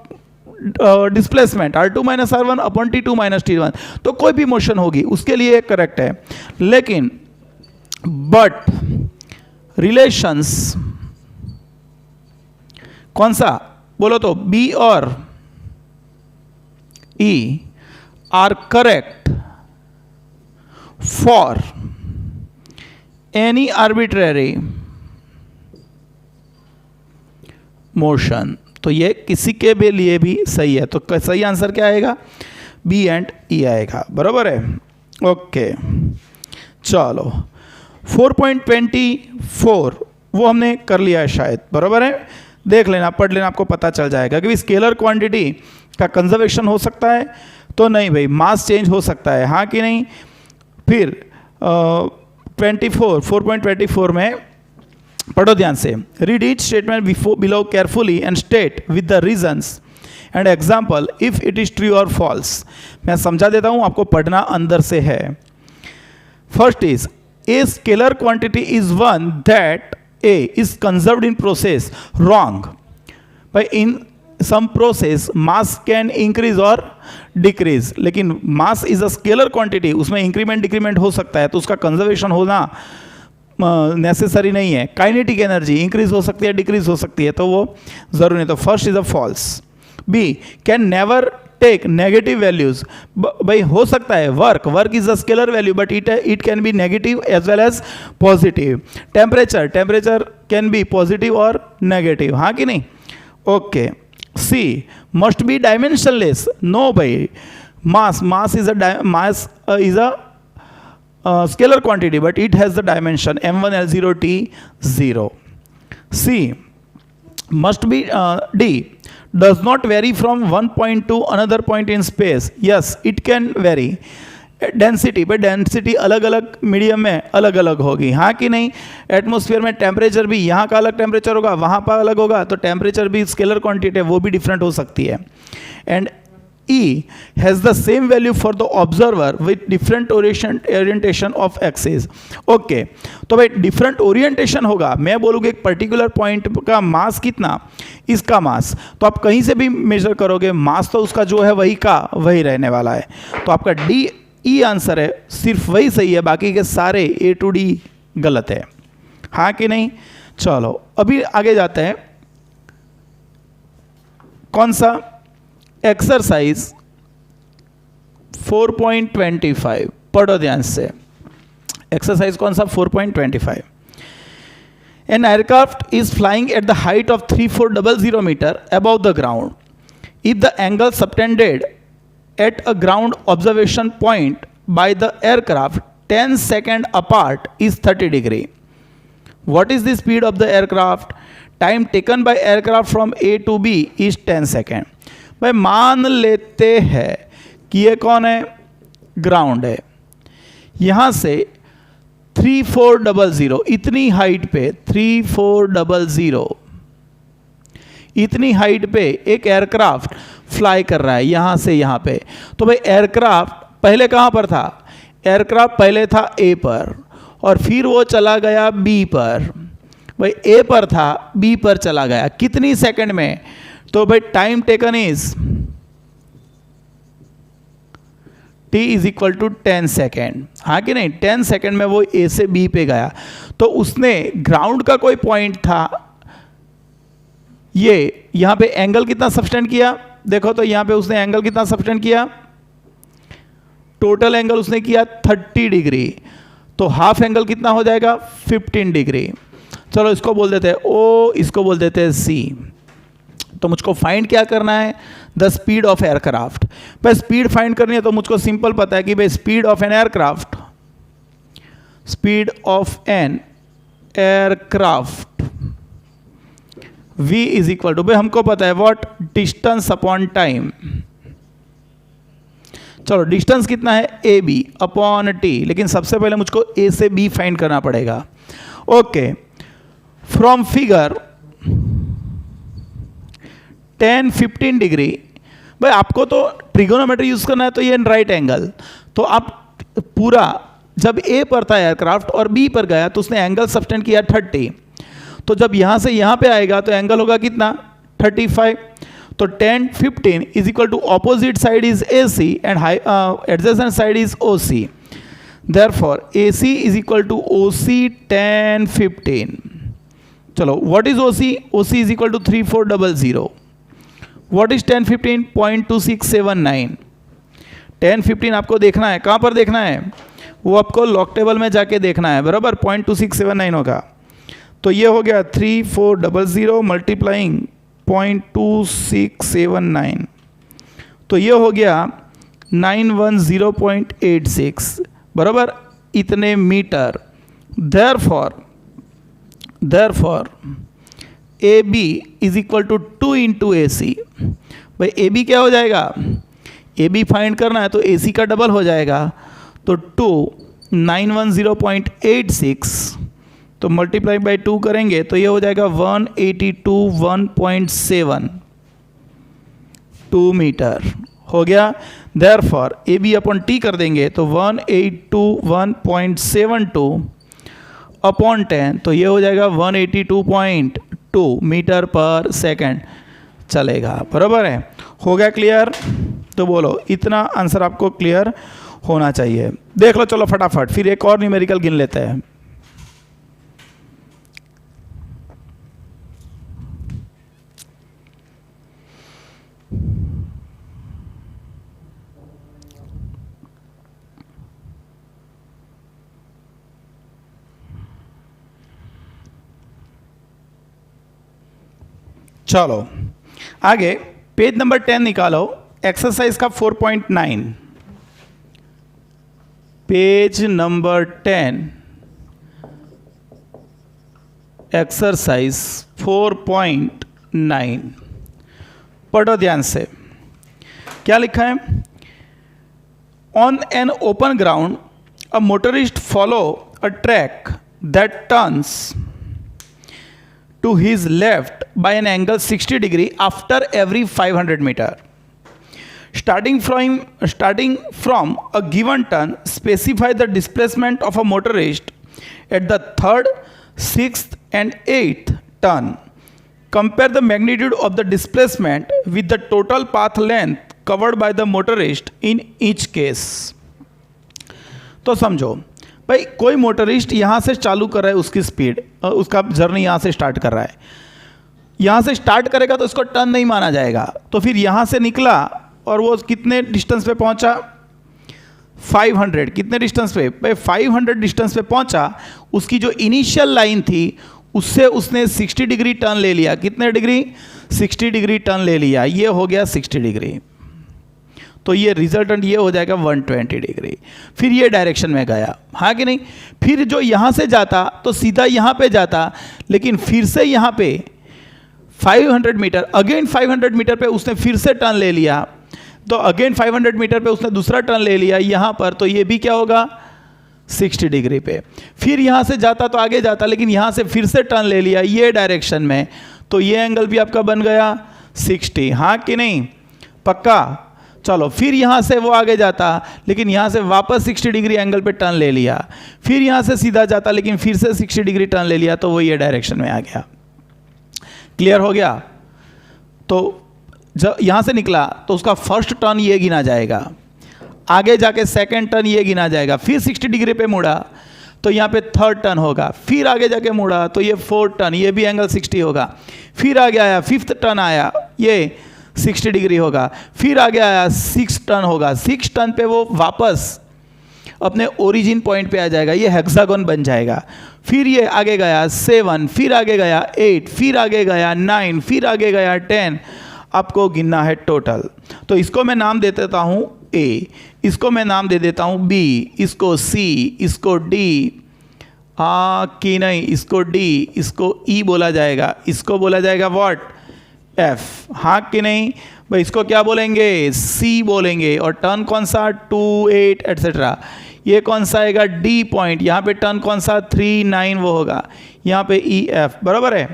displacement R2 minus R1 upon T2 minus T1, तो कोई भी मोशन होगी उसके लिए करेक्ट है। लेकिन बट रिलेशंस कौन सा बोलो तो B और E are correct for any arbitrary motion, तो ये किसी के भी लिए भी सही है। तो सही आंसर क्या आएगा, बी एंड ई आएगा, बराबर है। ओके चलो 4.24 वो हमने कर लिया है शायद, बराबर है। देख लेना, पढ़ लेना, आपको पता चल जाएगा कि स्केलर क्वांटिटी का कंजर्वेशन हो सकता है तो नहीं भाई, मास चेंज हो सकता है, हाँ कि नहीं। फिर 4.24 में पढ़ो ध्यान से, read each statement below carefully and state with the reasons and example if it is true और फॉल्स। मैं समझा देता हूं, आपको पढ़ना अंदर से है। First is a scalar quantity is one that a is conserved in process, wrong भाई। In some process mass can increase और डिक्रीज, लेकिन mass is a scalar quantity, उसमें इंक्रीमेंट डिक्रीमेंट हो सकता है, तो उसका कंजर्वेशन होना नेसेसरी नहीं है। काइनेटिक एनर्जी इंक्रीज हो सकती है, डिक्रीज हो सकती है, तो वो जरूरी नहीं। तो first is a false. B can never take negative values, भाई हो सकता है work is a scalar value but it can be negative as well as positive. Temperature can be positive और नेगेटिव, हाँ कि नहीं। Okay C must be dimensionless, no भाई। Mass is a scalar quantity but it has the dimension m1 l0 t 0. C must be D does not vary from one point to another point in space, yes it can vary. Density भाई, density अलग अलग medium में अलग अलग होगी, हाँ कि नहीं। एटमॉस्फेयर में टेम्परेचर भी यहाँ का अलग टेम्परेचर होगा, वहाँ पर अलग होगा, तो टेम्परेचर भी स्केलर क्वांटिटी है, वो भी डिफरेंट हो सकती है। And E has the same value for the observer with different orientation of axis. Okay, तो भाई डिफरेंट ओरिएंटेशन होगा। मैं बोलूँगा एक पर्टिकुलर पॉइंट का मास कितना, इसका मास, तो आप कहीं से भी मेजर करोगे मास तो उसका जो है वही का वही रहने वाला है। तो आपका डी ई आंसर है, सिर्फ वही सही है, बाकी के सारे ए टू डी गलत है, हाँ कि नहीं। चलो अभी आगे जाते हैं। कौन सा एक्सरसाइज 4.25 पढ़ो ध्यान से। एक्सरसाइज कौन सा? 4.25। An aircraft is flying at the height of 3400 meter above the ground. If the angle subtended at a ground observation point by the aircraft 10 seconds apart is 30 degree. What is the speed of the aircraft? Time taken by aircraft from A to B is 10 seconds. भाई मान लेते हैं कि ये कौन है? Ground है। यहाँ से 3400 इतनी हाइट पे 3400 इतनी हाइट पे एक एयरक्राफ्ट फ्लाई कर रहा है यहाँ से यहाँ पे। तो भाई एयरक्राफ्ट पहले कहाँ पर था? एयरक्राफ्ट पहले था ए पर और फिर वो चला गया बी पर। भाई ए पर था, बी पर चला गया, कितनी सेकंड में? तो भाई time taken is t is equal to 10 second. हाँ कि नहीं? 10 सेकेंड में वो ए से बी पे गया। तो उसने ग्राउंड का कोई पॉइंट था, ये यहाँ पे एंगल कितना सबटेंड किया? देखो तो यहाँ पे उसने एंगल कितना सबटेंड किया? टोटल एंगल उसने किया 30 डिग्री। तो हाफ एंगल कितना हो जाएगा? 15 डिग्री। चलो इसको बोल देते हैं ओ, इसको बोल देते हैं सी। तो मुझको फाइंड क्या करना है? The speed of aircraft. भाई स्पीड फाइंड करनी है तो मुझको सिंपल पता है कि भाई speed of an aircraft, speed of an aircraft v is equal to, भाई हमको पता है व्हाट? Distance upon time. चलो डिस्टेंस कितना है? ए बी अपॉन टी, लेकिन सबसे पहले मुझको ए से बी फाइंड करना पड़ेगा। Okay, from figure 10-15 degree. भाई आपको तो ट्रिगोनोमेट्री यूज करना है, तो ये राइट एंगल। तो आप पूरा जब ए पर था एयरक्राफ्ट और बी पर गया तो उसने एंगल सबटेंड किया 30। तो जब यहां से यहां पे आएगा तो एंगल होगा कितना? 35। तो 10-15 is equal to opposite side is A C and adjacent side is O C. Therefore A C is equal to O C 10-15। चलो what is O C? O C is equal to 3400। What is 10-15? 0.2679। 10-15 आपको देखना है, कहाँ पर देखना है? वो आपको लॉग टेबल में जाके देखना है, बराबर। 0.2679 होगा। तो ये हो गया 3400 मल्टीप्लाइंग 0.2679, तो ये हो गया 910.86, बराबर इतने metre. Therefore A B is equal to 2 into A C. भाई ए बी क्या हो जाएगा? ए बी फाइंड करना है तो ए सी का डबल हो जाएगा। तो 910.86 तो मल्टीप्लाई बाई 2 करेंगे तो ये हो जाएगा 182.172 मीटर हो गया। Therefore A B upon T कर देंगे तो 181.72 अपॉन 10, तो ये हो जाएगा 182.2 मीटर पर सेकेंड चलेगा, बराबर है। हो गया क्लियर? तो बोलो इतना आंसर आपको क्लियर होना चाहिए। देख लो, चलो फटाफट फिर एक और न्यूमेरिकल गिन लेते हैं। चलो आगे पेज नंबर 10 निकालो, एक्सरसाइज का 4.9। पेज नंबर 10 एक्सरसाइज 4.9 पढ़ो ध्यान से। क्या लिखा है? On an open ground a motorist follow a track that turns to his left by an angle 60 degree after every 500 meter. Starting from a given turn, specify the displacement of a motorist at the 3rd, 6th and 8th turn. Compare the magnitude of the displacement with the total path length covered by the motorist in each case. तो समझो भाई, कोई motorist यहाँ से चालू कर रहा है, उसकी स्पीड, उसका जर्नी यहाँ से स्टार्ट कर रहा है। यहाँ से स्टार्ट करेगा तो इसको टर्न नहीं माना जाएगा। तो फिर यहाँ से निकला और वो कितने डिस्टेंस पे पहुँचा? 500 कितने डिस्टेंस पे भाई 500 डिस्टेंस पे पहुंचा, उसकी जो इनिशियल लाइन थी उससे उसने 60 डिग्री टर्न ले लिया। कितने डिग्री? 60 डिग्री टर्न ले लिया, ये हो गया 60 डिग्री। तो ये रिजल्टेंट ये हो जाएगा 120 डिग्री। फिर ये डायरेक्शन में गया, हाँ कि नहीं? फिर जो यहाँ से जाता तो सीधा यहाँ पे जाता, लेकिन फिर से यहाँ पे 500 मीटर, अगेन 500 मीटर पे उसने फिर से टर्न ले लिया, तो अगेन 500 मीटर पे उसने दूसरा टर्न ले लिया यहाँ पर, तो ये भी क्या होगा? 60 डिग्री पे। फिर यहाँ से जाता तो आगे जाता, लेकिन यहाँ से फिर से टर्न ले लिया ये डायरेक्शन में, तो ये एंगल भी आपका बन गया 60, हाँ कि नहीं? पक्का? चलो, फिर यहाँ से वो आगे जाता, लेकिन यहाँ से वापस 60 डिग्री एंगल पे टर्न ले लिया, फिर यहाँ से सीधा जाता, लेकिन फिर से 60 डिग्री टर्न ले लिया, तो वो ये डायरेक्शन में आ गया। क्लियर हो गया? तो जब यहाँ से निकला तो उसका फर्स्ट टर्न ये गिना जाएगा, आगे जाके सेकंड टर्न ये गिना जाएगा, फिर 60 डिग्री पे मुड़ा तो यहाँ पे थर्ड टर्न होगा, फिर आगे जाके मुड़ा तो ये फोर्थ टर्न, ये भी एंगल 60 होगा, फिर आगे आया फिफ्थ टर्न आया, ये 60 डिग्री होगा, फिर आगे आया 6 टर्न होगा, 6 टर्न पे वो वापस अपने ओरिजिन पॉइंट पे आ जाएगा, ये हेक्सागन बन जाएगा। फिर ये आगे गया 7, फिर आगे गया 8, फिर आगे गया 9, फिर आगे गया 10, आपको गिनना है टोटल। तो इसको मैं नाम दे देता हूँ A, इसको मैं नाम दे देता हूँ B, इसको C, इसको D, कि नहीं, इसको D, इसको E बोला जाएगा, इसको बोला जाएगा व्हाट? F, हाँ कि नहीं? भाई इसको क्या बोलेंगे? C बोलेंगे। और टर्न कौन सा? 2, 8 एट्सेट्रा। ये कौन सा आएगा? D point. यहाँ पे टर्न कौन सा? 3, 9 वो होगा, यहाँ पे E, F, बराबर है।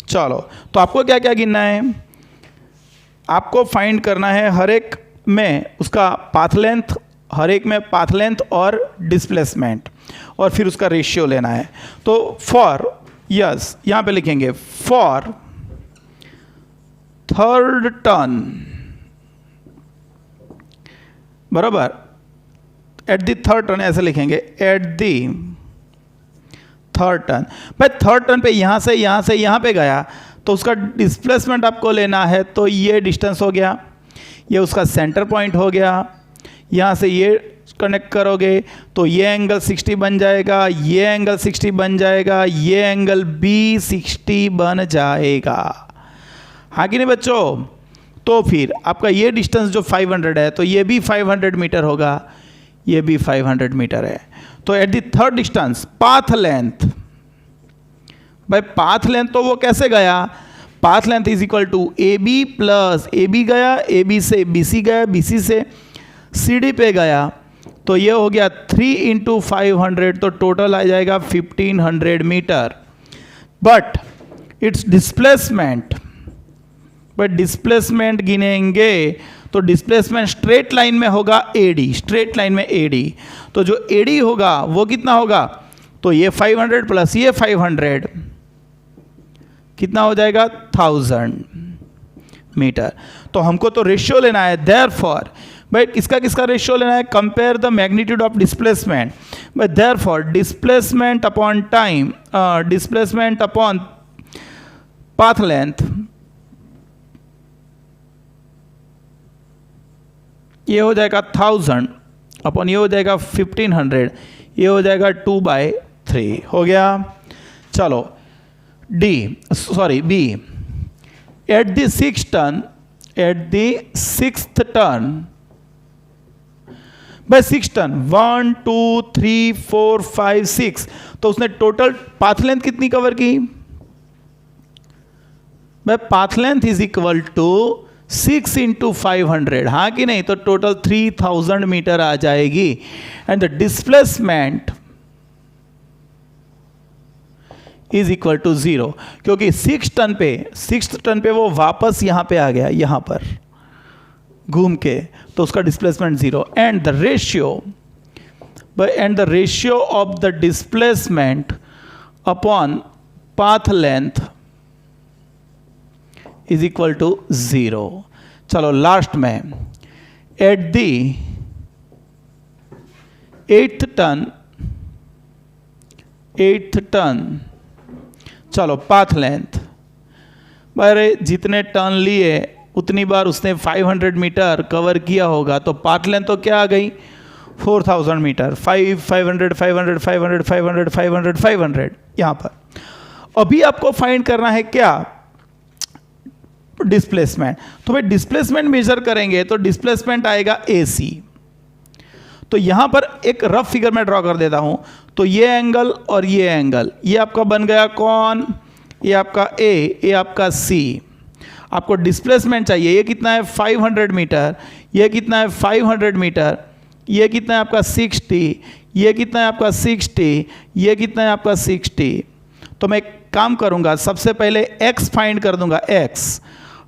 चलो, तो आपको क्या क्या गिनना है? आपको फाइंड करना है हर एक में उसका पाथ लेंथ, हर एक में पाथ लेंथ और डिस्प्लेसमेंट, और फिर उसका रेशियो लेना है। तो फॉर, यस, यहाँ पे लिखेंगे फॉर थर्ड टर्न, बराबर, एट द थर्ड टर्न ऐसे लिखेंगे, एट द थर्ड टर्न। भाई थर्ड टर्न पे यहाँ से यहाँ पे गया तो उसका डिस्प्लेसमेंट आपको लेना है, तो ये डिस्टेंस हो गया, ये उसका सेंटर पॉइंट हो गया, यहाँ से ये कनेक्ट करोगे तो ये एंगल 60 बन जाएगा, ये एंगल 60 बन जाएगा, ये एंगल भी 60 बन जाएगा, हाँ कि नहीं बच्चों? तो फिर आपका ये डिस्टेंस जो 500 है, तो ये भी 500 मीटर होगा, ये भी 500 मीटर है। तो at the third distance path length, भाई पाथ लेंथ तो वो कैसे गया? Path length is equal to A B plus A B गया, ए बी से बी सी गया, बी सी से सी डी पे गया, तो ये हो गया 3 इंटू 500, तो टोटल आ जाएगा 1500 metre. But it's displacement, but displacement गिनेंगे तो डिस्प्लेसमेंट स्ट्रेट लाइन में होगा AD, स्ट्रेट लाइन में AD, तो जो AD होगा वो कितना होगा? तो ये 500 प्लस ये 500 कितना हो जाएगा? 1000 मीटर। तो हमको तो रेशियो लेना है, देयरफॉर, भाई किसका किसका रेशियो लेना है? Compare the magnitude of displacement, भाई therefore displacement upon time, displacement upon path length, ये हो जाएगा 1000 अपॉन ये हो जाएगा 1500, ये हो जाएगा 2/3 हो गया। चलो B, at the six turn, at the sixth turn, भाई 6 टर्न 1 2 3 4 5 6, तो उसने टोटल पाथ लेंथ कितनी कवर की? भाई path length is equal to 6 into 500, हाँ कि नहीं? तो टोटल 3000 मीटर आ जाएगी। And the displacement is equal to 0, क्योंकि 6 टन पे वो वापस यहाँ पे आ गया, यहाँ पर घूम के, तो उसका displacement 0। And the ratio of the displacement upon path length is equal to 0। चलो लास्ट में एट द 8th टर्न, चलो पाथ लेंथ, अरे जितने टर्न लिए उतनी बार उसने 500 मीटर कवर किया होगा, तो पाथ लेंथ तो क्या आ गई? 4000 मीटर, 500 500 500 500 500 500 यहाँ पर। अभी आपको फाइंड करना है क्या, डिस्प्लेसमेंट। तो भाई डिस्प्लेसमेंट मेजर करेंगे तो डिस्प्लेसमेंट आएगा AC। तो यहां पर एक रफ फिगर में ड्रॉ कर देता हूं। तो ये एंगल और ये एंगल, ये आपका बन गया कौन, ये आपका A, ये आपका C। आपको डिस्प्लेसमेंट चाहिए, ये कितना है 500 मीटर, ये कितना है 500 मीटर, ये कितना है आपका 60, ये कितना है आपका 60, ये कितना है आपका 60। तो मैं एक काम करूंगा, सबसे पहले x फाइंड कर दूंगा x,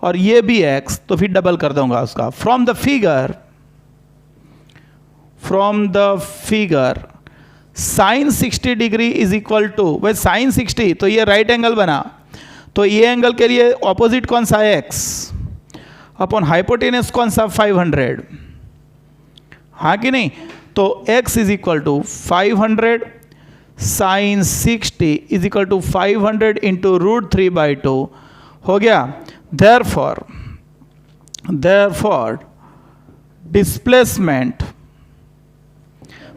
और ये भी x, तो फिर डबल कर दूंगा उसका। From the figure sine 60 degree is equal to, भाई साइन 60 तो ये राइट एंगल बना, तो ये एंगल के लिए ऑपोजिट कौन सा है x, अपॉन हाइपोटेनस कौन सा 500, हाँ कि नहीं। तो x is equal to 500 sine 60 is equal to 500 into √3/2 हो गया। therefore displacement,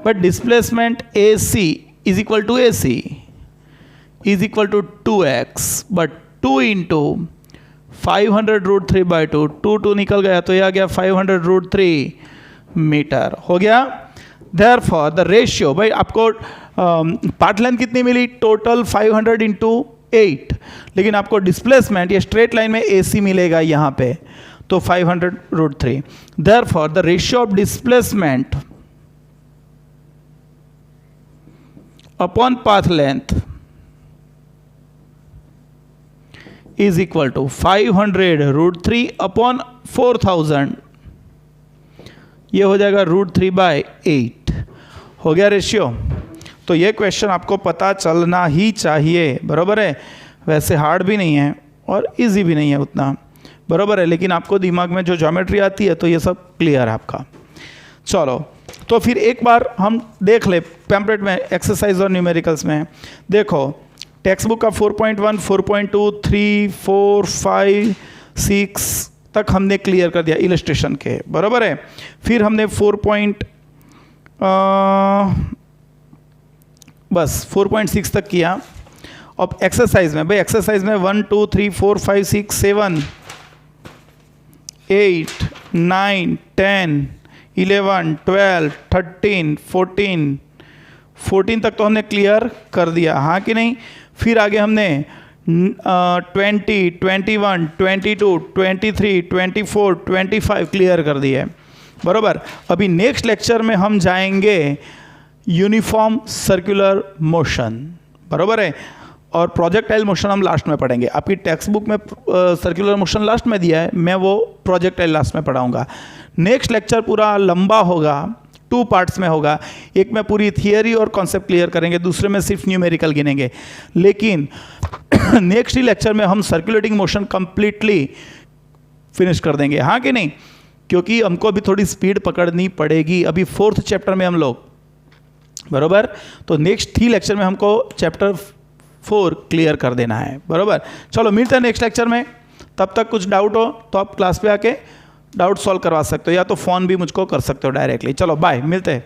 but displacement AC is equal to AC is equal to 2x, but 2 into 500 √3/2, 2 निकल गया तो यह आ गया 500 √3 मीटर हो गया। therefore the ratio, भाई आपको पार्ट लेंथ कितनी मिली, टोटल 500 इंटू 8, लेकिन आपको डिस्प्लेसमेंट ये स्ट्रेट लाइन में AC मिलेगा यहाँ पे, तो 500 √3। therefore the ratio of displacement upon path length is equal to 500 √3 upon 4000, ये हो जाएगा √3/8 हो गया रेशियो। तो ये क्वेश्चन आपको पता चलना ही चाहिए, बराबर है। वैसे हार्ड भी नहीं है और इजी भी नहीं है उतना, बराबर है, लेकिन आपको दिमाग में जो ज्योमेट्री आती है तो ये सब क्लियर है आपका। चलो तो फिर एक बार हम देख ले पैम्पलेट में एक्सरसाइज और न्यूमेरिकल्स में। देखो टेक्स्ट बुक का 4.1 4.2 3 4 5 6 तक हमने क्लियर कर दिया इलस्ट्रेशन के, बराबर है। फिर हमने 4.6 तक किया। अब एक्सरसाइज में, भाई एक्सरसाइज में 1 2 3 4 5 6 7 8 9 10 11 12 13 14 तक तो हमने क्लियर कर दिया, हाँ कि नहीं। फिर आगे हमने 20 21 22 23 24 25 क्लियर कर दिए, बराबर। अभी नेक्स्ट लेक्चर में हम जाएंगे यूनिफॉर्म सर्कुलर मोशन, बराबर है, और प्रोजेक्टाइल मोशन हम लास्ट में पढ़ेंगे। आपकी टेक्स्ट बुक में सर्कुलर मोशन लास्ट में दिया है, मैं वो प्रोजेक्टाइल लास्ट में पढ़ाऊंगा। नेक्स्ट लेक्चर पूरा लंबा होगा, 2 पार्ट्स में होगा। एक में पूरी थियरी और कॉन्सेप्ट क्लियर करेंगे, दूसरे में सिर्फ न्यूमेरिकल गिनेंगे। लेकिन नेक्स्ट ही लेक्चर में हम सर्कुलेटिंग मोशन कंप्लीटली फिनिश कर देंगे, हाँ कि नहीं, क्योंकि हमको अभी थोड़ी स्पीड पकड़नी पड़ेगी। अभी 4th चैप्टर में हम लोग, बराबर। तो नेक्स्ट ही लेक्चर में हमको चैप्टर 4 क्लियर कर देना है, बराबर। चलो मिलते हैं नेक्स्ट लेक्चर में। तब तक कुछ डाउट हो तो आप क्लास पे आके डाउट सॉल्व करवा सकते हो, या तो फ़ोन भी मुझको कर सकते हो डायरेक्टली। चलो बाय, मिलते हैं।